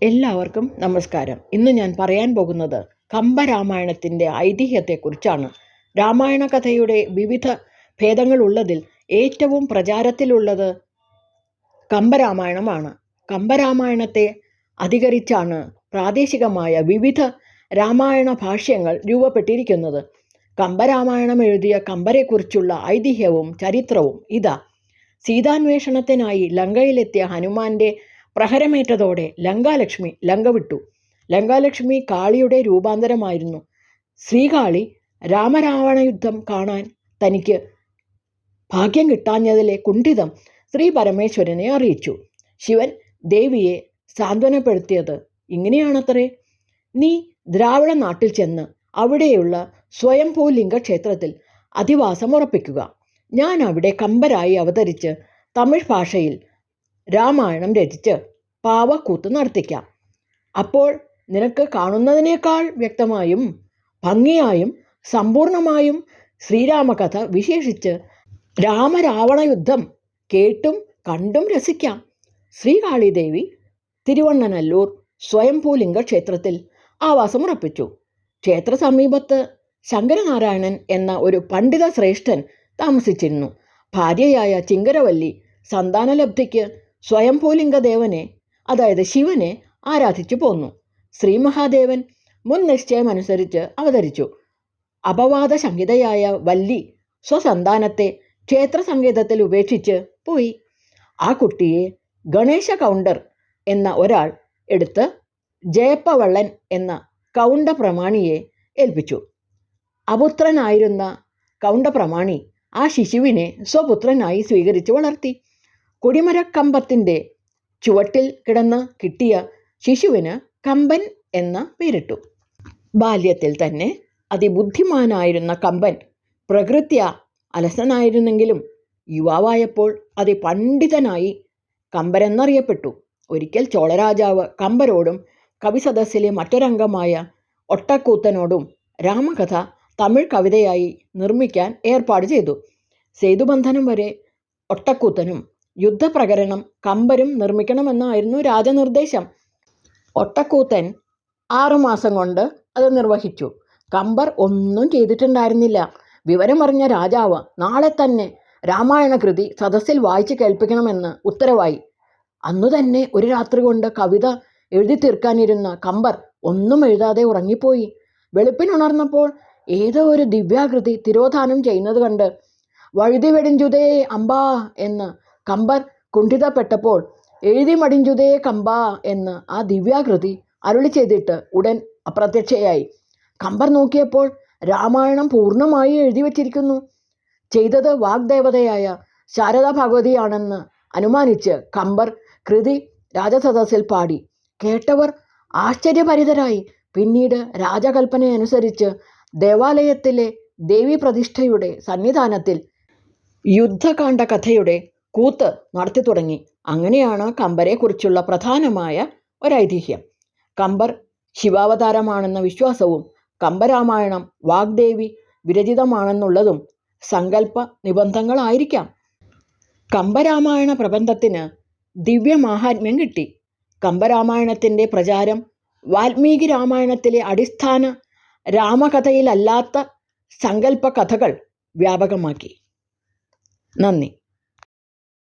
എല്ലാവർക്കും നമസ്കാരം. ഇന്ന് ഞാൻ പറയാൻ പോകുന്നത് കമ്പരാമായണത്തിൻ്റെ ഐതിഹ്യത്തെക്കുറിച്ചാണ്. രാമായണ കഥയുടെ വിവിധ ഭേദങ്ങളുള്ളതിൽ ഏറ്റവും പ്രചാരത്തിലുള്ളത് കമ്പരാമായണമാണ്. കമ്പരാമായണത്തെ അധികരിച്ചാണ് പ്രാദേശികമായ വിവിധ രാമായണ ഭാഷ്യങ്ങൾ രൂപപ്പെട്ടിരിക്കുന്നത്. കമ്പരാമായണം എഴുതിയ കമ്പരെക്കുറിച്ചുള്ള ഐതിഹ്യവും ചരിത്രവും ഇതാ. സീതാന്വേഷണത്തിനായി ലങ്കയിലെത്തിയ ഹനുമാന്റെ പ്രഹരമേറ്റതോടെ ലങ്കാലക്ഷ്മി ലങ്ക വിട്ടു. ലങ്കാലക്ഷ്മി കാളിയുടെ രൂപാന്തരമായിരുന്നു. ശ്രീകാളി രാമരാവണ യുദ്ധം കാണാൻ തനിക്ക് ഭാഗ്യം കിട്ടാഞ്ഞതിലെ കുണ്ഠിതം ശ്രീ പരമേശ്വരനെ അറിയിച്ചു. ശിവൻ ദേവിയെ സാന്ത്വനപ്പെടുത്തിയത് ഇങ്ങനെയാണത്രേ: നീ ദ്രാവിഡ നാട്ടിൽ ചെന്ന് അവിടെയുള്ള സ്വയംഭൂലിംഗ ക്ഷേത്രത്തിൽ അധിവാസം ഉറപ്പിക്കുക. ഞാൻ അവിടെ കമ്പരായി അവതരിച്ച് തമിഴ് ഭാഷയിൽ രാമായണം രചിച്ച് പാവക്കൂത്ത് നടത്തിക്കാം. അപ്പോൾ നിനക്ക് കാണുന്നതിനേക്കാൾ വ്യക്തമായും ഭംഗിയായും സമ്പൂർണമായും ശ്രീരാമകഥ വിശേഷിച്ച് രാമരാവണ യുദ്ധം കേട്ടും കണ്ടും രസിക്കാം. ശ്രീകാളിദേവി തിരുവണ്ണനല്ലൂർ സ്വയംഭൂലിംഗ ക്ഷേത്രത്തിൽ ആവാസമുറപ്പിച്ചു. ക്ഷേത്ര സമീപത്ത് ശങ്കരനാരായണൻ എന്ന ഒരു പണ്ഡിത ശ്രേഷ്ഠൻ താമസിച്ചിരുന്നു. ഭാര്യയായ ചിങ്കരവല്ലി സന്താനലബ്ധിക്ക് സ്വയംഭൂലിംഗ ദേവനെ, അതായത് ശിവനെ ആരാധിച്ചു പോന്നു. ശ്രീ മഹാദേവൻ മുൻ നിശ്ചയമനുസരിച്ച് അവതരിച്ചു. അപവാദ സംഹിതയായ വല്ലി സ്വസന്താനത്തെ ക്ഷേത്ര സംഗീതത്തിൽ ഉപേക്ഷിച്ച് പോയി. ആ കുട്ടിയെ ഗണേശ കൗണ്ടർ എന്ന ഒരാൾ എടുത്ത് ജയപ്പവള്ളൻ എന്ന കൗണ്ടപ്രമാണിയെ ഏൽപ്പിച്ചു. അപുത്രനായിരുന്ന കൗണ്ടപ്രമാണി ആ ശിശുവിനെ സ്വപുത്രനായി സ്വീകരിച്ച് വളർത്തി. കൊടിമരക്കമ്പത്തിൻ്റെ ചുവട്ടിൽ കിടന്ന് കിട്ടിയ ശിശുവിന് കമ്പൻ എന്ന പേരിട്ടു. ബാല്യത്തിൽ തന്നെ അതിബുദ്ധിമാനായിരുന്ന കമ്പൻ പ്രകൃത്യാ അലസനായിരുന്നെങ്കിലും യുവാവായപ്പോൾ അതിപണ്ഡിതനായി കമ്പരെന്നറിയപ്പെട്ടു. ഒരിക്കൽ ചോളരാജാവ് കമ്പരോടും കവിസദസ്സിലെ മറ്റൊരംഗമായ ഒട്ടക്കൂത്തനോടും രാമകഥ തമിഴ് കവിതയായി നിർമ്മിക്കാൻ ഏർപ്പാട് ചെയ്തു. സേതുബന്ധനം വരെ ഒട്ടക്കൂത്തനും യുദ്ധപ്രകരണം കമ്പരും നിർമ്മിക്കണമെന്നായിരുന്നു രാജനിർദ്ദേശം. ഒട്ടക്കൂത്തൻ 6 മാസം കൊണ്ട് അത് നിർവഹിച്ചു. കമ്പർ ഒന്നും ചെയ്തിട്ടുണ്ടായിരുന്നില്ല. വിവരമറിഞ്ഞ രാജാവ് നാളെ തന്നെ രാമായണ കൃതി സദസ്സിൽ വായിച്ചു കേൾപ്പിക്കണമെന്ന് ഉത്തരവായി. അന്നു തന്നെ ഒരു രാത്രി കൊണ്ട് കവിത എഴുതി തീർക്കാനിരുന്ന കമ്പർ ഒന്നും എഴുതാതെ ഉറങ്ങിപ്പോയി. വെളുപ്പിനുണർന്നപ്പോൾ ഏതോ ഒരു ദിവ്യാകൃതി തിരോധാനം ചെയ്യുന്നത് കണ്ട് വഴുതി വെടിഞ്ചുതേ അമ്പാ എന്ന് കമ്പർ കുണ്ഠിതപ്പെട്ടപ്പോൾ എഴുതി മടിഞ്ചുതേ കമ്പാ എന്ന് ആ ദിവ്യാകൃതി അരുളി ചെയ്തിട്ട് ഉടൻ അപ്രത്യക്ഷയായി. കമ്പർ നോക്കിയപ്പോൾ രാമായണം പൂർണ്ണമായി എഴുതി വച്ചിരിക്കുന്നു. ചെയ്തത് വാഗ്ദേവതയായ ശാരദാ ഭഗവതിയാണെന്ന് അനുമാനിച്ച് കമ്പർ കൃതി രാജസദസ്സിൽ പാടി. കേട്ടവർ ആശ്ചര്യഭരിതരായി. പിന്നീട് രാജകൽപ്പനയനുസരിച്ച് ദേവാലയത്തിലെ ദേവീ പ്രതിഷ്ഠയുടെ സന്നിധാനത്തിൽ യുദ്ധകാണ്ഡ കഥയുടെ കൂത്ത് നടത്തി തുടങ്ങി. അങ്ങനെയാണ് കമ്പരെക്കുറിച്ചുള്ള പ്രധാനമായ ഒരൈതിഹ്യം. കമ്പർ ശിവാവതാരമാണെന്ന വിശ്വാസവും കമ്പരാമായണം വാഗ്ദേവി വിരചിതമാണെന്നുള്ളതും സങ്കല്പ നിബന്ധങ്ങളായിരിക്കാം. കമ്പരാമായണ പ്രബന്ധത്തിന് ദിവ്യമാഹാത്മ്യം കിട്ടി. കമ്പരാമായണത്തിൻ്റെ പ്രചാരം വാൽമീകി രാമായണത്തിലെ അടിസ്ഥാന രാമകഥയിലല്ലാത്ത സങ്കല്പ കഥകൾ വ്യാപകമാക്കി. നന്ദി.